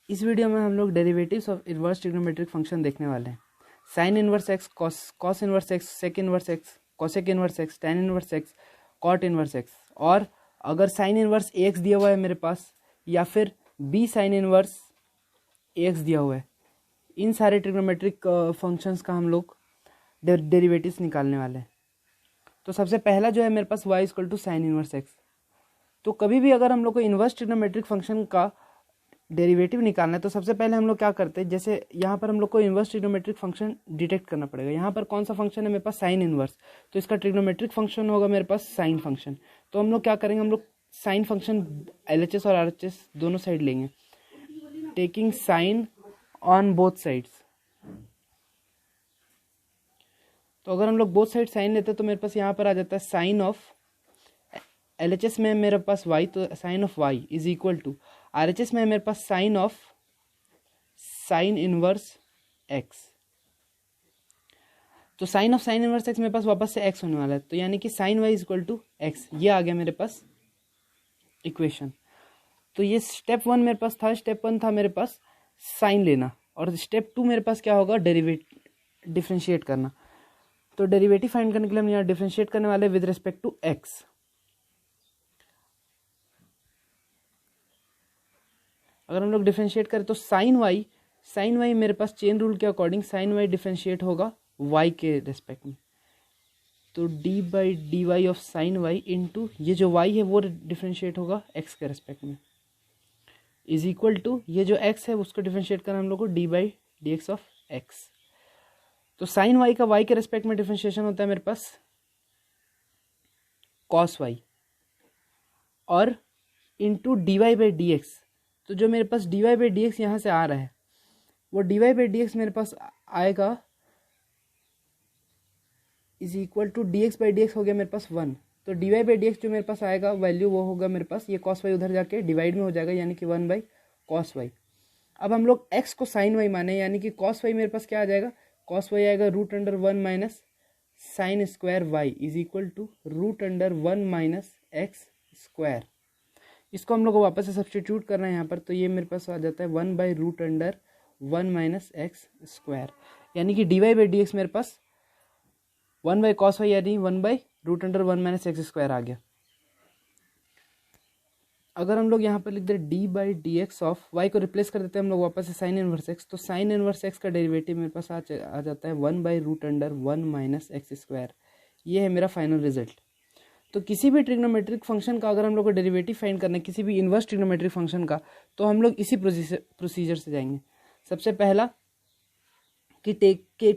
इस वीडियो में हम लोग derivatives of inverse trigonometric function देखने वाले हैं। Sine inverse X, cos inverse X, sec inverse X, cosec inverse X, tan inverse X, cot inverse x. और अगर साइन इनवर्स एक्स दिया हुआ है मेरे पास या फिर बी साइन इनवर्स एक्स दिया हुआ है, इन सारे ट्रिग्नोमेट्रिक फंक्शंस का हम लोग डेरिवेटिव्स निकालने वाले हैं। तो सबसे पहला जो है मेरे पास y equal to sine inverse x. तो कभी भी अगर हम लोग को इनवर्स ट्रिग्नोमेट्रिक फंक्शन का डेरिवेटिव निकालना है तो सबसे पहले हम लोग क्या करते हैं, जैसे यहाँ पर हम लोग को इनवर्स ट्रिग्नोमेट्रिक फंक्शन डिटेक्ट करना पड़ेगा। यहाँ पर कौन सा फंक्शन है मेरे पास, साइन इनवर्स, तो इसका ट्रिग्नोमेट्रिक फंक्शन होगा मेरे पास साइन फंक्शन। तो हम लोग क्या करेंगे, हम लोग साइन फंक्शन LHS और RHS दोनों साइड लेंगे, taking sine on both sides. तो अगर हम लोग बोथ साइड साइन लेते हैं तो मेरे पास यहाँ पर आ जाता है साइन ऑफ LHS में मेरे पास y, तो sine of y is equal to RHS में मेरे पास sine of sine inverse x। तो sine of sine inverse x मेरे पास वापस से x होने वाला है, तो यानी कि sine y is equal to x। ये आ गया मेरे पास इक्वेशन। तो ये स्टेप 1 मेरे पास था। स्टेप 1 था मेरे पास साइन लेना, और स्टेप 2 मेरे पास क्या होगा, डिफरेंशिएट करना। तो डेरिवेटिव फाइंड करने के लिए हम यहाँ डिफरेंशिएट करने वाले विद रिस्पेक्ट टू x। अगर हम लोग डिफरेंशिएट करें तो साइन वाई मेरे पास चेन रूल के अकॉर्डिंग साइन वाई डिफरेंशिएट होगा y के रेस्पेक्ट में। तो d by D Y of sine Y into ये जो y है वो डिफरेंशिएट होगा x के रेस्पेक्ट में, इज इक्वल टू ये जो x है उसको डिफरेंशिएट करना हम लोग को d by D x of x। तो साइन y का y के रेस्पेक्ट में डिफरेंशिएशन होता है मेरे पास कॉस y और into D Y by D X. तो जो मेरे पास D Y by D X यहाँ से आ रहा है वो D Y by D x मेरे पास आएगा is equal to D x by D x हो गया मेरे पास 1। तो D Y by D x जो मेरे पास आएगा वैल्यू वो होगा मेरे पास, ये कॉस वाई उधर जाके डिवाइड में हो जाएगा, यानी कि 1 बाई कॉस वाई। अब हम लोग एक्स को साइन वाई माने, यानी कि कॉस वाई मेरे पास क्या आ जाएगा, कॉस वाई आएगा root under 1 minus sine square Y is equal to root under 1 minus x square. इसको हम लोग को वापस से सब्सटीट्यूट करना है यहाँ पर, तो ये मेरे पास आ जाता है 1 by root under 1 minus x square, यानी कि D Y by D x मेरे पास 1 बाई कॉस वाई यानी 1 by root under 1 minus x square आ गया। अगर हम लोग यहाँ पर लिख दे d by D x of y को रिप्लेस कर देते हैं हम लोग वापस से साइन इनवर्स एक्स, तो साइन इनवर्स एक्स का डेरिवेटिव मेरे पास आ जाता है 1 by root under 1 minus x square. ये है मेरा फाइनल रिजल्ट। तो किसी भी ट्रिग्नोमेट्रिक फंक्शन का अगर हम लोग को डेरिवेटिव फाइंड करना है, किसी भी इनवर्स ट्रिग्नोमेट्रिक फंक्शन का, तो हम लोग इसी प्रोसीजर से जाएंगे। सबसे पहला कि टेक के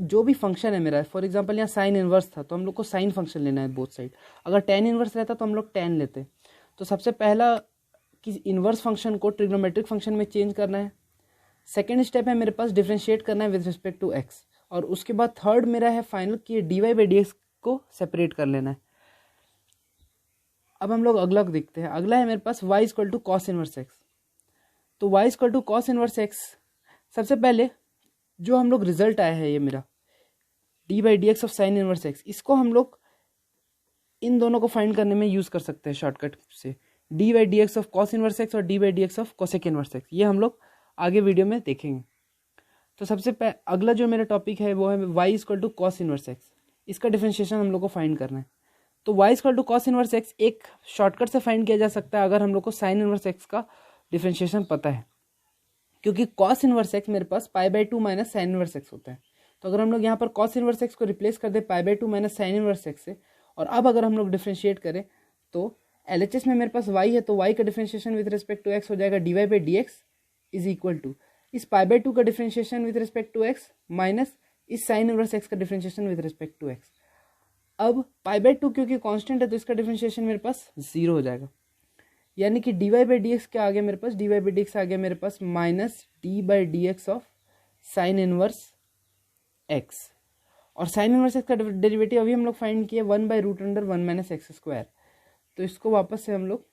जो भी फंक्शन है मेरा, फॉर एग्जांपल यहाँ साइन इनवर्स था तो हम लोग को साइन फंक्शन लेना है बोथ साइड। अगर टेन इनवर्स रहता तो हम लोग टेन लेते। तो सबसे पहला कि इनवर्स फंक्शन को ट्रिग्नोमेट्रिक फंक्शन में चेंज करना है। सेकेंड स्टेप है मेरे पास डिफरेंशिएट करना है विद रिस्पेक्ट टू एक्स, और उसके बाद थर्ड मेरा है फाइनल कि D Y by D X को सेपरेट कर लेना है। अब हम लोग अगला देखते हैं। अगला है मेरे पास y equal to cos inverse x. तो y equal to cos inverse X, सबसे पहले जो हम लोग रिजल्ट आया है ये मेरा d by D x of sine inverse x, इसको हम लोग इन दोनों को फाइंड करने में यूज कर सकते हैं शॉर्टकट से, d by D x of cos inverse x और d by D x of cosec inverse X. ये हम लोग आगे वीडियो में देखेंगे। तो सबसे अगला जो मेरा टॉपिक है वो है y equal to cos inverse x. इसका डिफरेंशिएशन हम लोग को फाइंड करना है। तो y equal to cos inverse x एक शॉर्टकट से फाइंड किया जा सकता है अगर हम लोग को साइन इनवर्स एक्स का डिफरेंशिएशन पता है, क्योंकि कॉस इनवर्स एक्स मेरे पास pi by 2 minus sine inverse x होता है। तो अगर हम लोग यहाँ पर कॉस इनवर्स एक्स को रिप्लेस कर दे पाई by 2 minus sine inverse x से, और अब अगर हम लोग डिफरेंशिएट करें तो LHS में मेरे पास y है, तो y का differentiation with respect to x हो जाएगा D Y by D x is equal to इस पाई बाई 2 का differentiation with respect to x minus इस साइन इनवर्स एक्स का differentiation with respect to x। अब पाई बाई 2 क्योंकि constant है तो इसका डिफरेंशिएशन मेरे पास 0 हो जाएगा, यानी कि D Y by D x क्या आ गया मेरे पास, D Y by D x आ गया मेरे पास minus d by D x of sine inverse x. और साइन इनवर्स एक्स का डेरिवेटिव अभी हम लोग फाइंड किए 1 by root under 1 minus x square. तो इसको वापस से हम लोग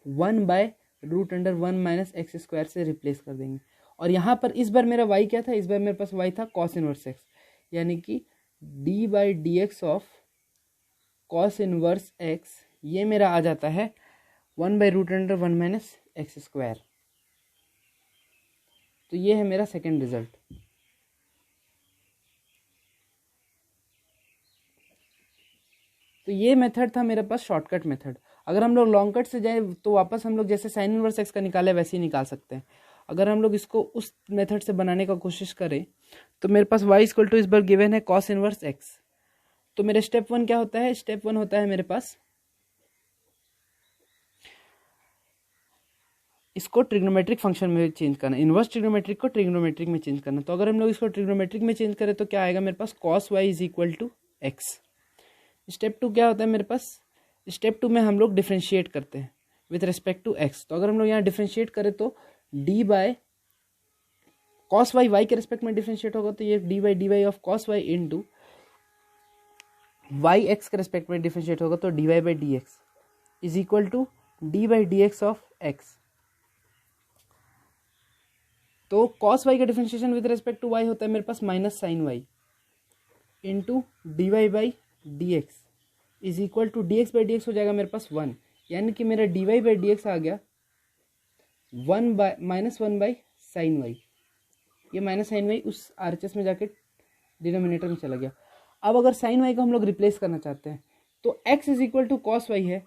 1 by root under 1 minus x square से रिप्लेस कर देंगे। और यहाँ पर इस बार मेरा y क्या था, इस बार मेरे पास y था कॉस इनवर्स एक्स, यानी कि D by D x of cos inverse X, ये मेरा आ जाता है 1 by root under 1 minus x square. तो ये है मेरा सेकेंड रिजल्ट। तो ये मेथड था मेरे पास शॉर्टकट मेथड। अगर हम लोग लॉन्ग कट से जाए तो वापस हम लोग जैसे साइन इनवर्स एक्स का निकाले वैसे ही निकाल सकते हैं। अगर हम लोग इसको उस मेथड से बनाने का कोशिश करें तो मेरे पास y इक्वल टू इस बार गिवन है कॉस इनवर्स एक्स। तो मेरे स्टेप वन क्या होता है, स्टेप वन होता है मेरे पास इसको ट्रिग्नोमेट्रिक फंक्शन में चेंज करना, इनवर्स ट्रिग्नोमेट्रिक को ट्रिग्नोमेट्रिक में चेंज करना। तो अगर हम लोग इसको ट्रिग्नोमेट्रिक में चेंज करें तो क्या आएगा मेरे पास cos y is equal to x. Step two क्या होता है मेरे पास, स्टेप टू में हम लोग डिफ्रेंशिएट करते हैं विथ रिस्पेक्ट टू एक्स। तो अगर हम लोग यहाँ डिफ्रेंशिएट करें तो d by cos y y के रिस्पेक्ट में डिफ्रेंशिएट होगा, तो ये d Y of cos y into y x के रिस्पेक्ट में डिफ्रेंशिएट होगा, तो D Y by D x is equal to d by D x of x. तो कॉस वाई का differentiation with respect to y होता है मेरे पास minus sine Y into D Y by D x is equal to D x by D x हो जाएगा मेरे पास 1, यानी कि मेरा d Y by D x आ गया 1 बाय -1 बाई साइन वाई। ये माइनस साइन वाई उस आर एच एस में जाके डिनोमिनेटर में चला गया। अब अगर साइन वाई को हम लोग रिप्लेस करना चाहते हैं तो x is equal to cos Y है,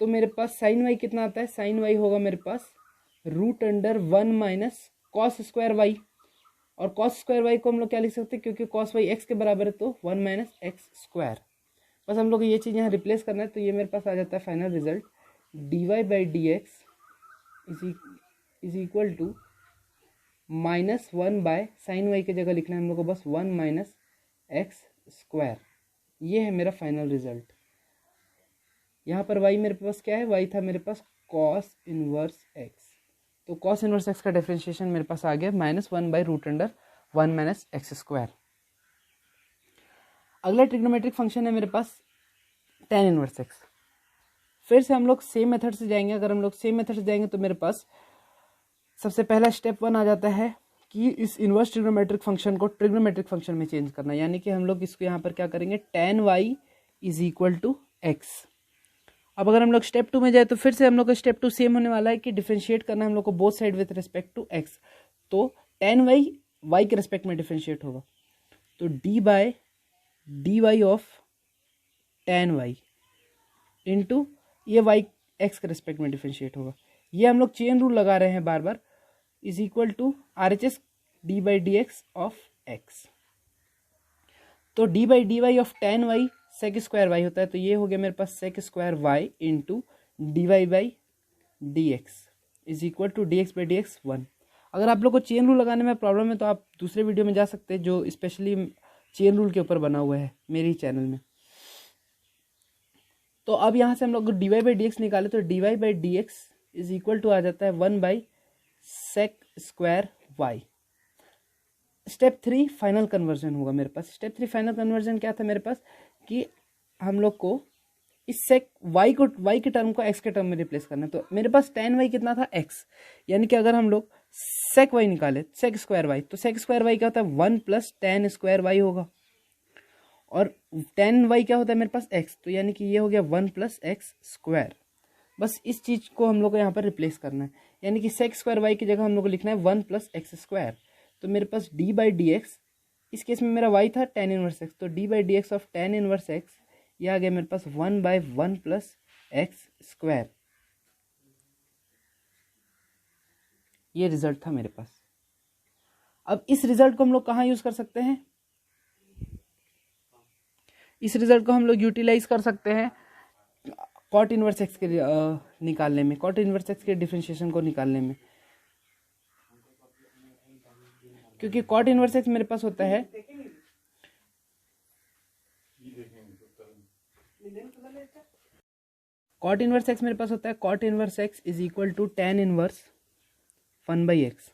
तो मेरे पास साइन वाई कितना आता है, साइन वाई होगा मेरे पास root under 1 minus cos square y. और कॉस स्क्वायर वाई को हम लोग क्या लिख सकते हैं, क्योंकि कॉस वाई एक्स के बराबर है तो 1 माइनस एक्स स्क्वायर। बस हम लोग ये चीज़ यहाँ रिप्लेस करना है, तो ये मेरे पास आ जाता है final result D Y by D x is equal to -1 by sine Y की जगह लिखना है हम लोग को बस 1 माइनस एक्स स्क्वायर। ये है मेरा फाइनल रिजल्ट। यहाँ पर वाई मेरे पास क्या है, वाई था मेरे पास कॉस इनवर्स एक्स। तो कॉस इनवर्स एक्स का डिफरेंशिएशन मेरे पास आ गया -1 by root under 1 minus x square. अगला ट्रिग्नोमेट्रिक फंक्शन है मेरे पास tan इनवर्स एक्स। फिर से हम लोग सेम मेथड से जाएंगे। अगर हम लोग सेम मेथड से जाएंगे तो मेरे पास सबसे पहला स्टेप 1 आ जाता है कि इस इनवर्स ट्रिग्नोमेट्रिक फंक्शन को ट्रिग्नोमेट्रिक फंक्शन में चेंज करना, यानी कि हम लोग इसको यहाँ पर क्या करेंगे tan y is equal to X. अब अगर हम लोग स्टेप 2 में जाए तो फिर से हम लोग का स्टेप 2 सेम होने वाला है कि डिफरेंशिएट करना है हम लोग को both side with respect to x. तो tan y y के रिस्पेक्ट में डिफरेंशिएट होगा, तो d by d Y of tan y into ये y x के रिस्पेक्ट में डिफरेंशिएट होगा। ये हम लोग चेन रूल लगा रहे हैं बार बार, is equal to R H S d by D x of x. तो D by D Y of tan y sec square y होता है, तो ये हो गया मेरे पास sec square y into D Y by D x is equal to D x by D x 1। अगर आप लोग को चेन रूल लगाने में प्रॉब्लम है तो आप दूसरे वीडियो में जा सकते हैं जो स्पेशली चेन रूल के ऊपर बना हुआ है मेरे ही चैनल में। तो अब यहाँ से हम लोग d Y by D x निकाले तो D Y by D x is equal to आ जाता है 1 by sec square y. Step 3 final conversion होगा मेरे पास। स्टेप 3 फाइनल कन्वर्जन क्या था मेरे पास कि हम लोग को इस सेक वाई के टर्म को एक्स के टर्म में रिप्लेस करना है। तो मेरे पास tan वाई कितना था एक्स, यानी कि अगर हम लोग सेक वाई निकाले सेक स्क्वायर वाई, तो सेक स्क्वायर वाई क्या होता है 1 प्लस tan स्क्वायर वाई होगा, और tan वाई क्या होता है मेरे पास एक्स, तो यानी कि ये हो गया 1 प्लस एक्स स्क्वायर। बस इस चीज़ को हम लोग को यहाँ पर रिप्लेस करना है, यानी कि सेक स्क्वायर वाई की जगह हम लोग को लिखना है 1 प्लस एक्स स्क्वायर। तो मेरे पास डी बाई डी एक्स, इस केस में मेरा y था tan इनवर्स एक्स, तो D by D x of tan inverse X ये आ गया मेरे पास 1 बाई 1 प्लस एक्स स्क्वायर। ये रिजल्ट था मेरे पास। अब इस रिजल्ट को हम लोग कहाँ यूज कर सकते हैं, इस रिजल्ट को हम लोग यूटिलाइज कर सकते हैं कॉट इनवर्स एक्स के निकालने में, कॉट इनवर्स एक्स के डिफरेंशिएशन को निकालने में, क्योंकि कॉट इनवर्स एक्स मेरे पास होता है कॉट इनवर्स एक्स मेरे पास होता है cot inverse X is equal to tan inverse 1 by X.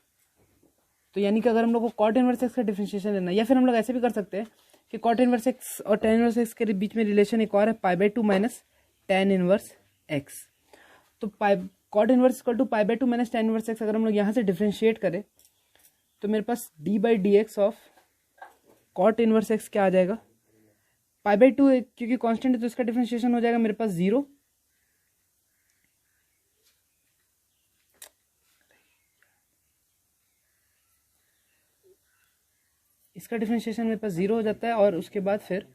तो यानी कि अगर हम लोग को कॉट इनवर्स एक्स का डिफरेंशिएशन लेना है, या फिर हम लोग ऐसे भी कर सकते हैं कि कॉट इनवर्स एक्स और tan इनवर्स एक्स के बीच में रिलेशन एक और है pi by 2 minus tan inverse x. तो cot inverse equal to pi by 2 minus tan inverse x अगर हम लोग यहाँ से डिफरेंशिएट करें तो मेरे पास d by D x of cot inverse x क्या आ जाएगा, पाई बाई 2 क्योंकि कांस्टेंट है तो इसका डिफरेंशिएशन हो जाएगा मेरे पास 0 . इसका डिफरेंशिएशन मेरे पास 0 हो जाता है। और उसके बाद फिर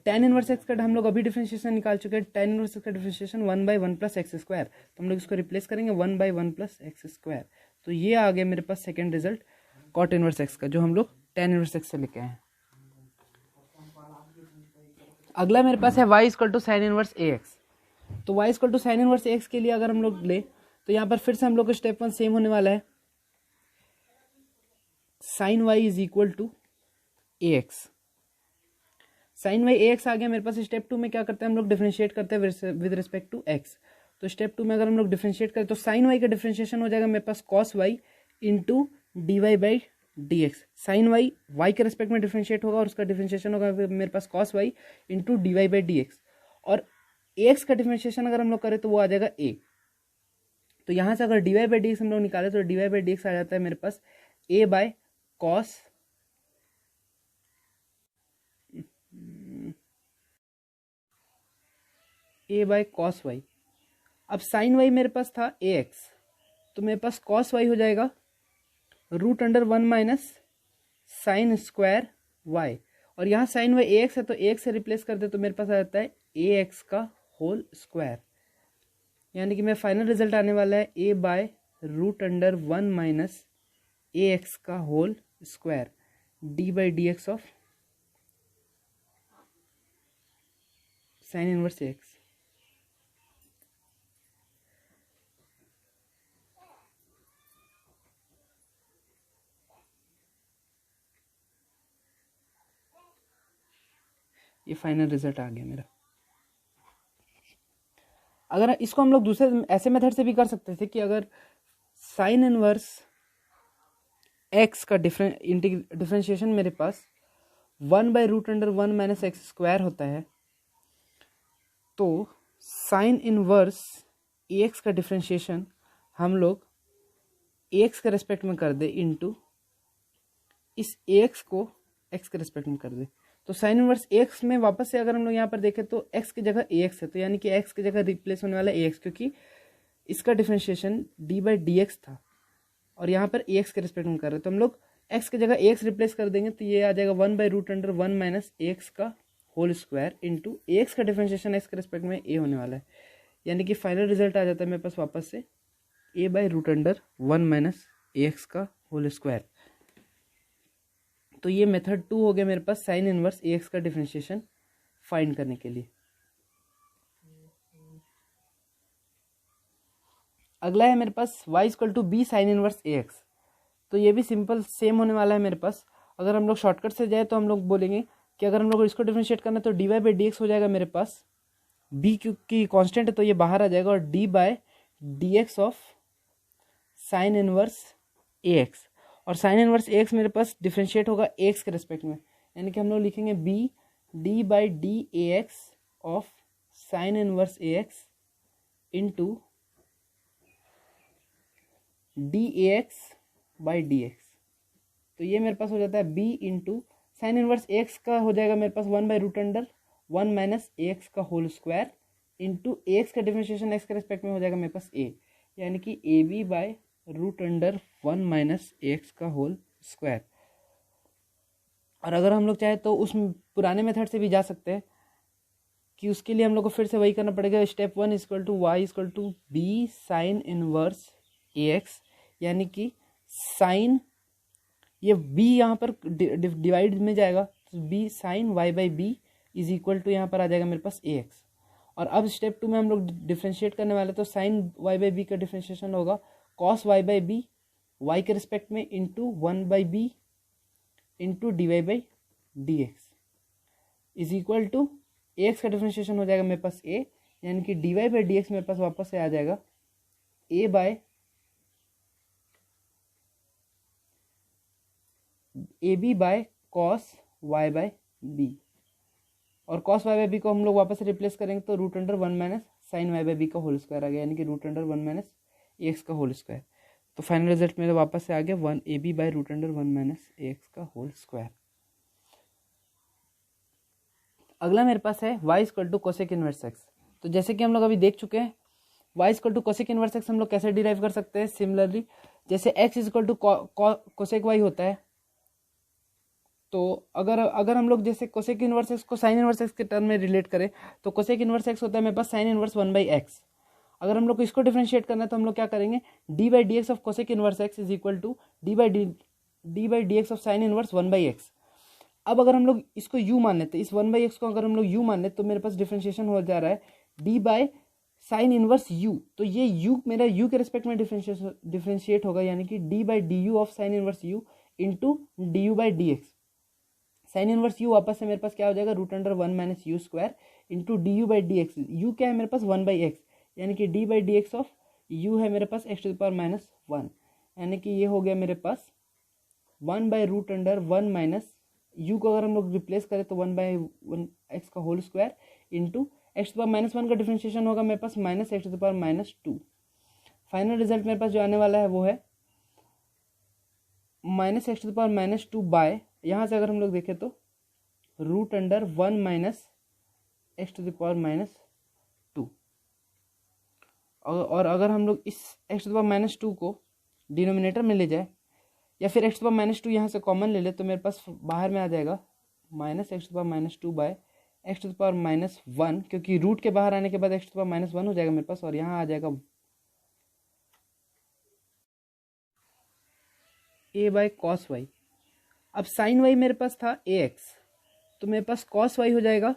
tan इनवर्स एक्स का हम लोग अभी डिफरेंशिएशन निकाल चुके हैं। tan इनवर्स एक्स का डिफरेंशिएशन 1/1 + x², तो हम लोग इसको रिप्लेस करेंगे 1/1 + x²। तो ये आ गया मेरे पास second result cot inverse x का, जो हम लोग tan इनवर्स एक्स से लेके आए हैं। अगला मेरे पास है y = sin इनवर्स ax। तो y = sin इनवर्स ax के लिए अगर हम लोग ले तो यहाँ पर फिर से हम लोग को स्टेप 1 सेम होने वाला है। sin y = ax। sin y ax आ गया मेरे पास। स्टेप 2 में क्या करते हैं हम लोग, डिफरेंशिएट करते हैं विद रिस्पेक्ट टू x। तो स्टेप 2 में अगर हम लोग डिफरेंशिएट करें तो sin y का डिफरेंशिएशन हो जाएगा मेरे पास cos y × dy/dx। sin y y के रिस्पेक्ट में डिफरेंशिएट होगा और उसका डिफरेंशिएशन होगा मेरे पास cos y × dy/dx। और ax का डिफरेंशिएशन अगर हम लोग करें तो वो आ जाएगा a। तो यहाँ से अगर dy/dx हम लोग निकाले तो dy/dx आ जाता है मेरे पास a/cos y। अब sin y मेरे पास था ax, तो मेरे पास cos y हो जाएगा √1 - sin² y। और यहाँ sin y ax है तो ax से रिप्लेस कर दे तो मेरे पास आ जाता है ax का होल स्क्वायर। यानी कि मेरा फाइनल रिजल्ट आने वाला है a/√1 - ax का whole square d/dx of sin inverse ax। ये फाइनल रिजल्ट आ गया मेरा। अगर इसको हम लोग दूसरे ऐसे मेथड से भी कर सकते थे कि अगर साइन इनवर्स एक्स का डिफरेंशिएशन मेरे पास 1/√1 - x² होता है, तो साइन इनवर्स एक्स का डिफरेंशिएशन हम लोग एक्स के रेस्पेक्ट में कर दे इंटू इस एक्स को एक्स के रेस्पेक्ट में कर दे। तो साइन इनवर्स एक्स में वापस से अगर हम लोग यहाँ पर देखें तो एक्स की जगह एक्स है, तो यानी कि एक्स की जगह रिप्लेस होने वाला एक्स, क्योंकि इसका डिफरेंशिएशन d/dx था और यहाँ पर एक्स के रेस्पेक्ट में कर रहे हैं। तो हम लोग एक्स की जगह एक्स रिप्लेस कर देंगे तो ये आ जाएगा 1/√1 - एक्स का होल स्क्वायर इंटू एक्स का डिफरेंशिएशन एक्स के रेस्पेक्ट में ए होने वाला है। यानी कि फाइनल रिजल्ट आ जाता है मेरे पास वापस से a/√1 - एक्स का होल स्क्वायर। तो ये मेथड 2 हो गया मेरे पास साइन इनवर्स एक्स का डिफरेंशिएशन फाइंड करने के लिए। अगला है मेरे पास y = b sign inverse ax। तो ये भी सिंपल सेम होने वाला है मेरे पास। अगर हम लोग शॉर्टकट से जाए तो हम लोग बोलेंगे कि अगर हम लोग इसको डिफरेंशिएट करना तो dy/dx हो जाएगा मेरे पास। b क्योंकि कांस्टेंट है तो ये बाहर आ जाएगा और d/dx of sine inverse ax। और साइन इनवर्स ax मेरे पास डिफरेंशिएट होगा x के रेस्पेक्ट में, यानी कि हम लोग लिखेंगे b d/dAx of sine inverse ax into dAx/dx। तो ये मेरे पास हो जाता है b into sine inverse x का हो जाएगा मेरे पास 1/√1 - ax का होल स्क्वायर इंटू एक्स का डिफरेंशिएशन एक्स के रेस्पेक्ट में हो जाएगा मेरे पास a, यानी कि ab/√1 - ax का होल स्क्वायर। और अगर हम लोग चाहे तो उस पुराने मेथड से भी जा सकते हैं कि उसके लिए हम लोग को फिर से वही करना पड़ेगा। Step 1 = y = b sign inverse ax, यानी कि साइन ये b यहाँ पर डिवाइड में जाएगा तो b sine y/b is equal to यहाँ पर आ जाएगा मेरे पास ax। और अब स्टेप 2 में हम लोग डिफरेंशिएट करने वाले तो साइन y/b का डिफरेंशिएशन होगा cos y/b y के रिस्पेक्ट में into 1/b into dy/dx is equal to ax का डिफरेंशिएशन हो जाएगा मेरे पास a, यानी कि dy/dx मेरे पास वापस से आ जाएगा ab/cos y/b। और cos y/b को हम लोग वापस से रिप्लेस करेंगे तो √1 - sin y/b का होल स्क्वायर आ गया, यानी कि √1 - ax का होल स्क्वायर। तो फाइनल रिजल्ट मेरा वापस से आ गया ab/√1 - ax का होल स्क्वायर। अगला मेरे पास है y = cosec इनवर्स x। तो जैसे कि हम लोग अभी देख चुके हैं y = cosec इनवर्स x हम लोग कैसे डिराइव कर सकते हैं। सिमिलरली जैसे x = cosec y होता है तो अगर अगर हम लोग जैसे कोसेक इनवर्स एक्स को साइन इनवर्स एक्स के टर्म में रिलेट करें तो कोसेक इनवर्स एक्स होता है मेरे पास साइन इनवर्स 1/x। अगर हम लोग को इसको डिफरेंशिएट करना है तो हम लोग क्या करेंगे, d/dx of cosec inverse X is equal to d/dx of sine inverse 1/x। अब अगर हम लोग इसको u मान लेते, इस 1/x को अगर हम लोग u मान लेते तो मेरे पास डिफरेंशिएशन हो जा रहा है d by sine inverse u। तो ये u मेरा u के रिस्पेक्ट में डिफरेंशिएट होगा, यानी कि d/du of sine inverse u into du/dx। Sine inverse u वापस से मेरे पास क्या हो जाएगा, √1 minus u square into du/dx। u क्या है मेरे पास 1/x, यानी कि d/dx ऑफ u है मेरे पास x⁻⁻1, यानी कि ये हो गया मेरे पास 1/√1 माइनस u को अगर हम लोग रिप्लेस करें तो 1/1x का होल स्क्वायर इंटू x⁻1 का डिफरेंशिएशन होगा मेरे पास -x⁻²। फाइनल रिजल्ट मेरे पास जो आने वाला है वो है -x⁻² बाय, यहाँ से अगर हम लोग देखें तो √1 माइनस x⁻²। और अगर हम लोग इस x⁻² को डिनोमिनेटर में ले जाए या फिर x⁻² यहाँ से कॉमन ले ले तो मेरे पास बाहर में आ जाएगा -x⁻² बाय x⁻1, क्योंकि रूट के बाहर आने के बाद x⁻1 हो जाएगा मेरे पास, और यहाँ आ जाएगा a बाय कॉस वाई। अब साइन वाई मेरे पास था ax, तो मेरे पास कॉस वाई हो जाएगा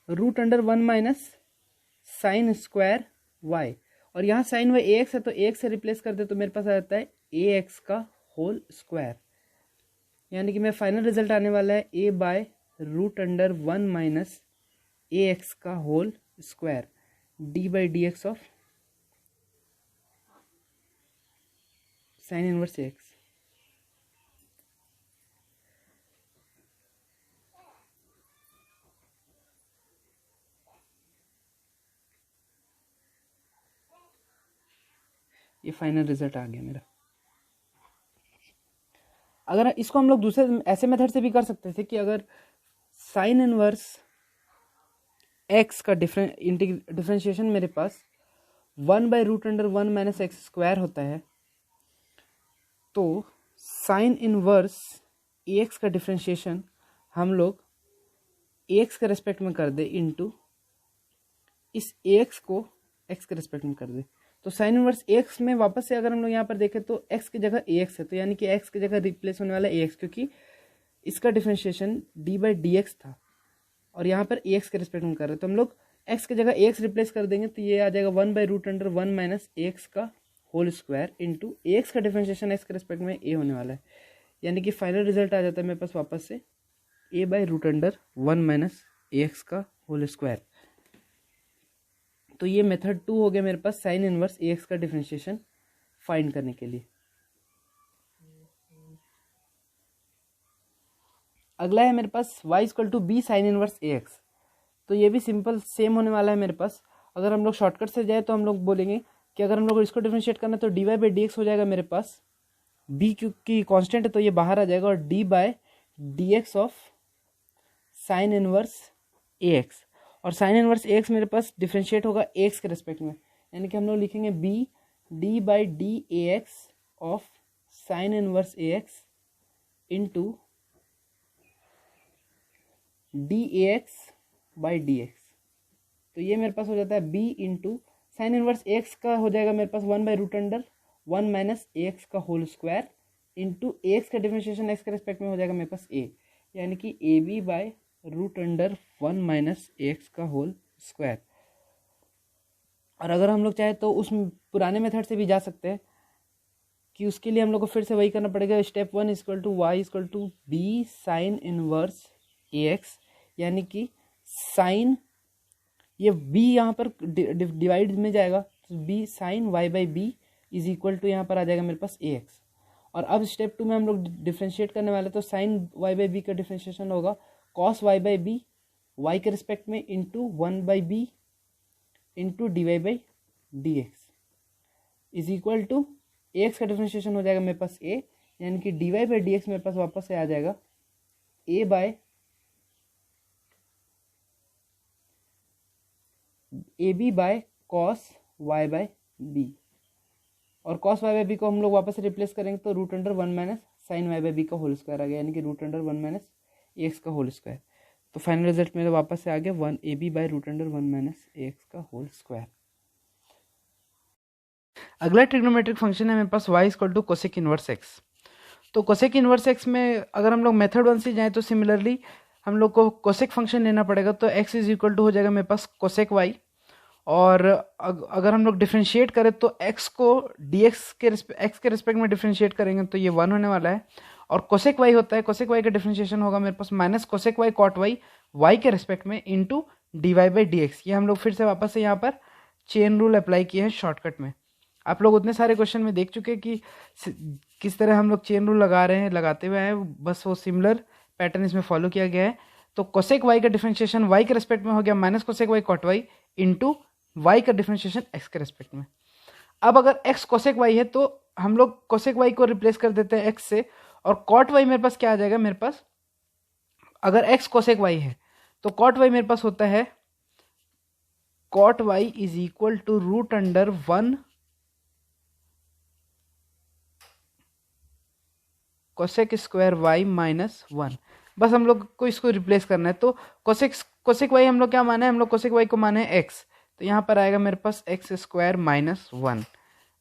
√1 माइनस साइन स्क्वायर वाई, और यहाँ साइन वाई ax है तो ax से रिप्लेस कर दे तो मेरे पास आ जाता है ax का होल स्क्वायर, यानी कि मेरा फाइनल रिजल्ट आने वाला है a बाय √1 माइनस ax का whole square d/dx of sine inverse ax। ये फाइनल रिजल्ट आ गया मेरा। अगर इसको हम लोग दूसरे ऐसे मेथड से भी कर सकते थे कि अगर साइन इनवर्स एक्स का डिफरेंशिएशन मेरे पास 1/√1 माइनस एक्स स्क्वायर होता है, तो साइन इनवर्स एक्स का डिफरेंशिएशन हम लोग एक्स के रेस्पेक्ट में कर दे इंटू इस एक्स को एक्स के रेस्पेक्ट में कर दे। तो साइन इनवर्स एक्स में वापस से अगर हम लोग यहाँ पर देखें तो एक्स की जगह एक्स है, तो यानी कि एक्स की जगह रिप्लेस होने वाला है एक्स, क्योंकि इसका डिफरेंशिएशन d/dx था और यहाँ पर एक्स के रेस्पेक्ट में कर रहे हैं, तो हम लोग एक्स की जगह एक्स रिप्लेस कर देंगे तो ये आ जाएगा 1/√1 माइनस एक्स का होल स्क्वायर इंटू एक्स का डिफरेंशिएशन एक्स के रेस्पेक्ट में ए होने वाला है, यानी कि फाइनल रिजल्ट आ जाता है मेरे पास वापस से a/√1 माइनस एक्स का होल स्क्वायर। तो ये मेथड 2 हो गया मेरे पास साइन इनवर्स एक्स का डिफरेंशिएशन फाइंड करने के लिए। अगला है मेरे पास y = b sign inverse ax। तो ये भी सिंपल सेम होने वाला है मेरे पास। अगर हम लोग शॉर्टकट से जाए तो हम लोग बोलेंगे कि अगर हम लोग इसको डिफरेंशिएट करना है तो dy/dx हो जाएगा मेरे पास, b क्योंकि कांस्टेंट है तो ये बाहर आ जाएगा, और d/dx of sine inverse ax, और साइन इनवर्स ax मेरे पास डिफरेंशिएट होगा x के रिस्पेक्ट में, यानी कि हम लोग लिखेंगे b d/dAx of sine inverse ax into dAx/dx। तो ये मेरे पास हो जाता है b into sine inverse x का हो जाएगा मेरे पास 1/√1 माइनस ax का होल स्क्वायर इंटू एक्स का डिफरेंशिएशन x के रिस्पेक्ट में हो जाएगा मेरे पास a, यानी कि ab/√1 माइनस एक्स का होल स्क्वायर। और अगर हम लोग चाहे तो उस पुराने मेथड से भी जा सकते हैं कि उसके लिए हम लोग को फिर से वही करना पड़ेगा, step 1 = y = b sign inverse ax, यानी कि साइन ये b यहाँ पर डिवाइड में जाएगा तो b sine y/b is equal to यहाँ पर आ जाएगा मेरे पास ax। और अब स्टेप 2 में हम लोग डिफ्रेंशिएट करने वाले तो साइन y/b का डिफ्रेंशिएशन होगा कॉस y/b y के रिस्पेक्ट में into 1/b into dy/dx is equal to X का डिफ्रेंशिएशन हो जाएगा मेरे पास a, यानी कि dy/dx मेरे पास वापस से आ जाएगा ab बाय कॉस y/b, और कॉस y/b को हम लोग वापस से रिप्लेस करेंगे तो √1 minus sine Y by B का होल स्क्वायर आ गया, यानी कि root under one minus A X का होल स्क्वायर। तो फाइनल रिजल्ट मेरा वापस से आ गया one A B by root under one minus A X का होल स्क्वायर। अगला ट्रिग्नोमेट्रिक फंक्शन है मेरे पास y equal to cosec inverse x. तो कोसेक इनवर्स एक्स में अगर हम लोग मेथड वन से जाएँ तो सिमिलरली हम लोग को कोसेक फंक्शन लेना पड़ेगा। तो x इज इक्वल टू हो जाएगा मेरे पास कोसेक y, और अगर हम लोग डिफ्रेंशिएट करें तो x को dx के x के रिस्पेक्ट में डिफ्रेंशिएट करेंगे तो ये 1 होने वाला है। और कोसेक y होता है, कोसेक y का डिफ्रेंशिएशन होगा मेरे पास minus cosec y cot y y के रिस्पेक्ट में into D Y by D x. ये हम लोग फिर से वापस से यहाँ पर चेन रूल अप्लाई किए हैं शॉर्टकट में। आप लोग उतने सारे क्वेश्चन में देख चुके हैं कि किस तरह हम लोग चेन रूल लगा रहे हैं, लगाते हुए हैं, बस वो सिमिलर पैटर्न इसमें फॉलो किया गया है। तो कोसेक y का डिफरेंशिएशन y के रिस्पेक्ट में हो गया minus cosec y cot y into y का डिफरेंशिएशन x के रिस्पेक्ट में। अब अगर x कोसेक y है तो हम लोग कोसेक y को रिप्लेस कर देते हैं x से, और कॉट y मेरे पास क्या आ जाएगा, मेरे पास अगर x कोसेक y है तो कॉट y मेरे पास होता है cot y is equal to root under one cosec square y minus one. बस हम लोग को इसको रिप्लेस करना है। तो कोसेक y हम लोग क्या माने, हम लोग कोसेक y को माने x, तो यहाँ पर आएगा मेरे पास एक्स स्क्वायर माइनस वन।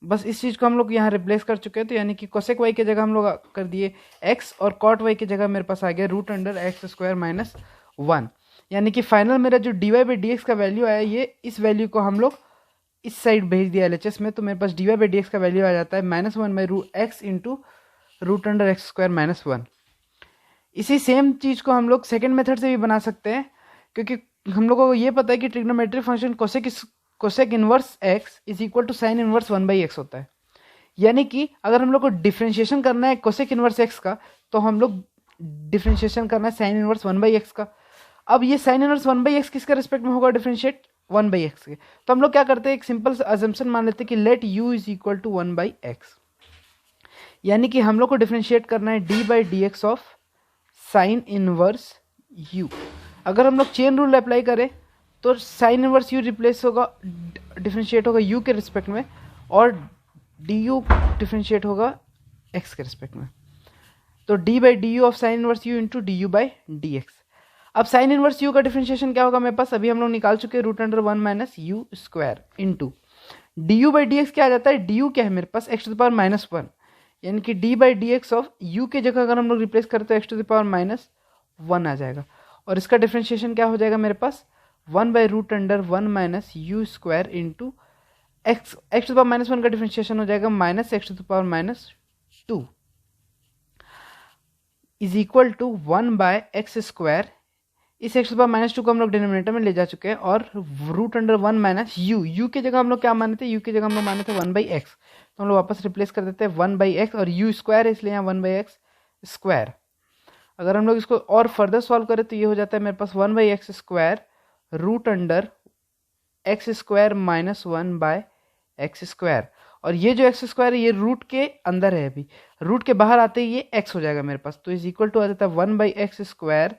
बस इस चीज़ को हम लोग यहाँ रिप्लेस कर चुके हैं। तो यानी कि कोसेक y की जगह हम लोग कर दिए x, और कॉट y की जगह मेरे पास आ गया root under x square minus one. यानी कि फाइनल मेरा जो D Y by D x का वैल्यू आया, ये इस वैल्यू को हम लोग इस साइड भेज दिया LHS में। तो मेरे पास D Y by D x का वैल्यू आ जाता है minus one by root x into root under x square minus one. इसी सेम चीज़ को हम लोग सेकेंड मेथड से भी बना सकते हैं, क्योंकि हम लोगों को ये पता है कि trigonometric function cosec inverse X is equal to sine inverse one by X होता है। यानी कि अगर हम लोग को डिफ्रेंशिएशन करना है कोसेक इनवर्स एक्स का, तो हम लोग डिफ्रेंशिएशन करना है sign inverse one by x का। अब ये sign inverse one by x किसके रिस्पेक्ट में होगा, डिफ्रेंशिएट वन बाई एक्स के। तो हम लोग क्या करते हैं, एक सिंपल अजम्पशन मान लेते हैं कि let U is equal to one by X. यानी कि हम लोग को डिफ्रेंशिएट करना है D by D x of sine inverse U. अगर हम लोग चेन रूल अप्लाई करें तो साइन इनवर्स यू रिप्लेस होगा, डिफ्रेंशिएट होगा यू के रिस्पेक्ट में, और डी यू डिफ्रेंशिएट होगा एक्स के रिस्पेक्ट में। तो D by D U of sine inverse U into D you by D x. अब साइन इनवर्स यू का डिफ्रेंशिएशन क्या होगा मेरे पास, अभी हम लोग निकाल चुके हैं root under one minus u square into D you by D x. क्या आ जाता है, डी यू क्या है मेरे पास x to the power minus one, यानी कि D by D x of u के जगह अगर हम लोग रिप्लेस करें तो x to the power minus one आ जाएगा। और इसका डिफ्रेंशिएशन क्या हो जाएगा मेरे पास, one by root under one minus u square into x to the power minus one का डिफ्रेंशिएशन हो जाएगा minus x to the power minus two is equal to one by x square. इस x to the power minus two को हम लोग denominator में ले जा चुके हैं, और root under one minus U की जगह हम लोग क्या माने थे, यू की जगह हम लोग माने थे वन बाई एक्स। तो हम लोग वापस रिप्लेस कर देते हैं वन बाई एक्स, और यू स्क्वायर है इसलिए यहाँ वन बाई एक्स स्क्वायर। अगर हम लोग इसको और फर्दर सॉल्व करें तो ये हो जाता है मेरे पास one by x square root under x square minus one by x square. और ये जो एक्स स्क्वायर है ये रूट के अंदर है, अभी रूट के बाहर आते ही ये एक्स हो जाएगा मेरे पास। तो इज इक्वल टू आ जाता है one by x square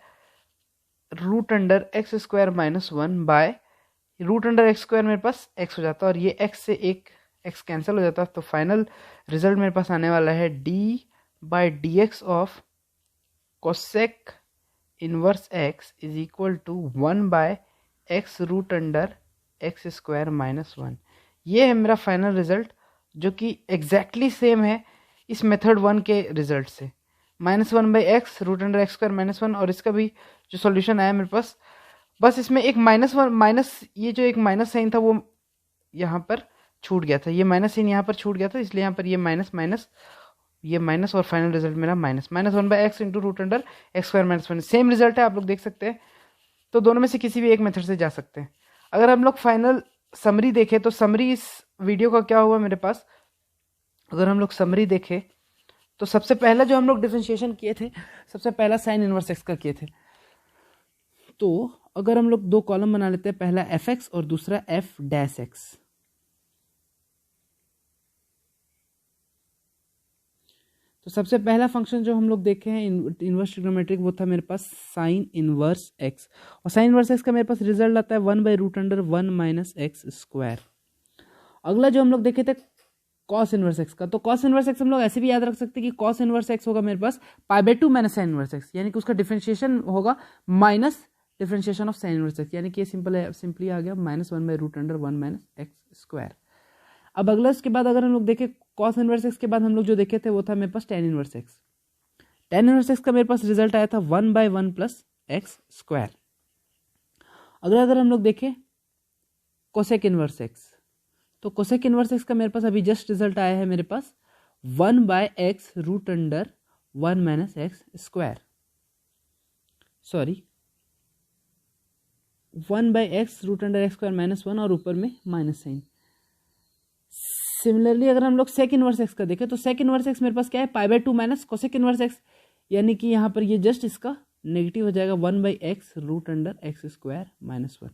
root under x square minus one by root under x square मेरे पास एक्स हो जाता है, और ये एक्स से एक एक्स कैंसिल हो जाता है। तो फाइनल रिजल्ट मेरे पास आने वाला है D by D x of cosec inverse X is equal to one by X root under x square minus one. ये है मेरा फाइनल रिजल्ट, जो कि एग्जैक्टली सेम है इस मेथड वन के रिजल्ट से, minus one by X root under x square minus one. और इसका भी जो सॉल्यूशन आया मेरे पास, बस इसमें एक माइनस वन माइनस ये जो एक माइनस साइन था वो यहाँ पर छूट गया था, ये माइनस साइन यहाँ पर छूट गया था, इसलिए यहाँ पर ये माइनस माइनस ये माइनस, और फाइनल रिजल्ट मेरा minus minus one by x into root under x square minus one. Same result है, आप लोग देख सकते हैं। तो दोनों में से किसी भी एक मेथड से जा सकते हैं। अगर हम लोग फाइनल समरी देखें तो समरी इस वीडियो का क्या हुआ मेरे पास, अगर हम लोग समरी देखें तो सबसे पहला जो हम लोग डिफरेंशिएशन किए थे, सबसे पहला साइन इनवर्स एक्स का किए थे। तो अगर हम लोग दो कॉलम बना लेते हैं, पहला एफ एक्स और दूसरा एफ डैश एक्स। तो सबसे पहला फंक्शन जो हम लोग देखे हैं इनवर्स ट्रिग्नोमेट्रिक, वो था मेरे पास साइन इनवर्स एक्स, और साइन इनवर्स एक्स का मेरे पास रिजल्ट आता है one by root under one minus x square. अगला जो हम लोग देखे थे कॉस इनवर्स एक्स का। तो कॉस इनवर्स एक्स हम लोग ऐसे भी याद रख सकते हैं कि कॉस इनवर्स एक्स होगा मेरे पास π/2 माइनस साइन इनवर्स एक्स, यानी कि उसका डिफरेंशिएशन होगा minus differentiation of sine inverse X, यानी कि ये सिंपल है, सिंपली आ गया -1/√1 माइनस एक्स स्क्वायर। अब अगला इसके बाद अगर हम लोग देखें कॉस इनवर्स एक्स के बाद हम लोग जो देखे थे वो था मेरे पास tan inverse x. tan inverse x का मेरे पास रिजल्ट आया था 1/1 प्लस एक्स स्क्वायर। अगर हम लोग देखें कोसेक इनवर्स एक्स, तो कोसेक इनवर्स एक्स का मेरे पास अभी जस्ट रिजल्ट आया है मेरे पास 1/x√1 minus x square, sorry 1/x√x square minus 1 और ऊपर में माइनस साइन। सिमिलरली अगर हम लोग सेक इनवर्स एक्स का देखें तो सेक इनवर्स एक्स मेरे पास क्या है π/2 माइनस कोसेक इनवर्स एक्स, यानी कि यहाँ पर ये जस्ट इसका नेगेटिव हो जाएगा 1/x√x स्क्वायर माइनस 1।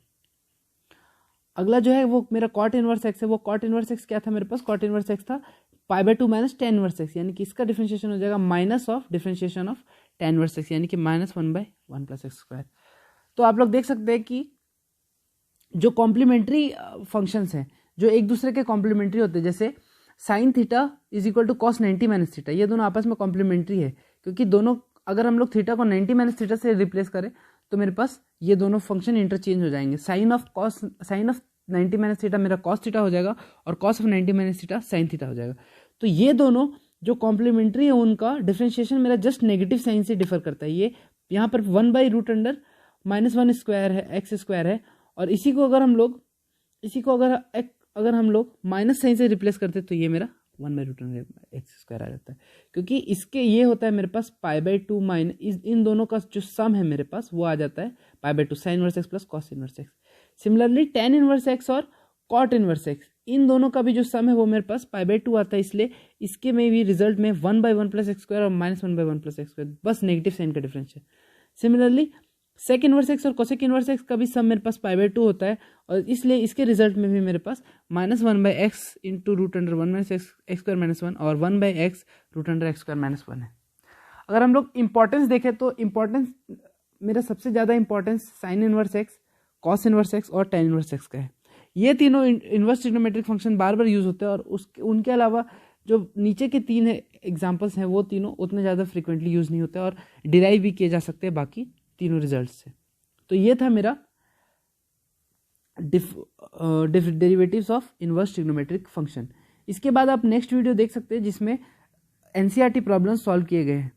अगला जो है वो मेरा कॉट इनवर्स एक्स है, वो कॉट इनवर्स एक्स क्या था मेरे पास, कॉट इनवर्स एक्स था π/2 माइनस tan इनवर्स एक्स, यानी कि इसका डिफरेंशिएशन हो जाएगा minus of differentiation of tan inverse X, यानी कि -1/1 प्लस एक्स स्क्वायर। तो आप लोग देख सकते हैं कि जो कॉम्प्लीमेंट्री फंक्शंस हैं जो एक दूसरे के कॉम्प्लीमेंट्री होते हैं, जैसे sine theta is equal to cos 90 minus theta, ये दोनों आपस में कॉम्प्लीमेंट्री है, क्योंकि दोनों अगर हम लोग थीटा को 90 माइनस थीटा से रिप्लेस करें तो मेरे पास ये दोनों फंक्शन इंटरचेंज हो जाएंगे। साइन ऑफ 90 माइनस थीटा मेरा कॉस थीटा हो जाएगा और cos of 90 minus theta sine theta हो जाएगा। तो ये दोनों जो कॉम्प्लीमेंट्री है उनका डिफरेंशिएशन मेरा जस्ट नेगेटिव साइन से डिफर करता है। ये यहाँ पर 1/√(-1 स्क्वायर है एक्स स्क्वायर है, और इसी को अगर हम लोग माइनस साइन से रिप्लेस करते तो ये मेरा 1/√एक्स स्क्वायर आ जाता है, क्योंकि इसके ये होता है मेरे पास π/2 माइनस इन दोनों का जो सम है मेरे पास वो आ जाता है π/2 sine inverse x plus cos inverse x. Similarly tan inverse x और कॉट इनवर्स एक्स इन दोनों का भी जो सम है वो मेरे पास π/2 आता है, इसलिए इसके में भी रिजल्ट में 1/1 प्लस एक्स स्क्वायर और -1/1 प्लस एक्स स्क्वायर, बस नेगेटिव साइन का डिफरेंस है। सिमिलरली सेक इनवर्स एक्स और कोसेक इनवर्स एक्स का भी सम मेरे पास π/2 होता है, और इसलिए इसके रिजल्ट में भी मेरे पास -1/x into √1 minus x square minus 1 और 1/x√x स्क्वायर माइनस 1 है। अगर हम लोग इंपॉर्टेंस देखें तो इंपॉर्टेंस मेरा सबसे ज़्यादा importance sine inverse X, cos inverse x और tan इनवर्स एक्स का है। ये तीनों इनवर्स ट्रिग्नोमेट्रिक फंक्शन बार बार यूज होते हैं, और उनके अलावा जो नीचे के तीन एग्जाम्पल्स हैं वो तीनों उतने ज़्यादा फ्रिक्वेंटली यूज नहीं होते और डिराइव भी किए जा सकते हैं बाकी तीनों रिजल्ट से। तो ये था मेरा derivatives of inverse trigonometric function. इसके बाद आप नेक्स्ट वीडियो देख सकते हैं जिसमें एनसीईआरटी प्रॉब्लम सॉल्व किए गए हैं।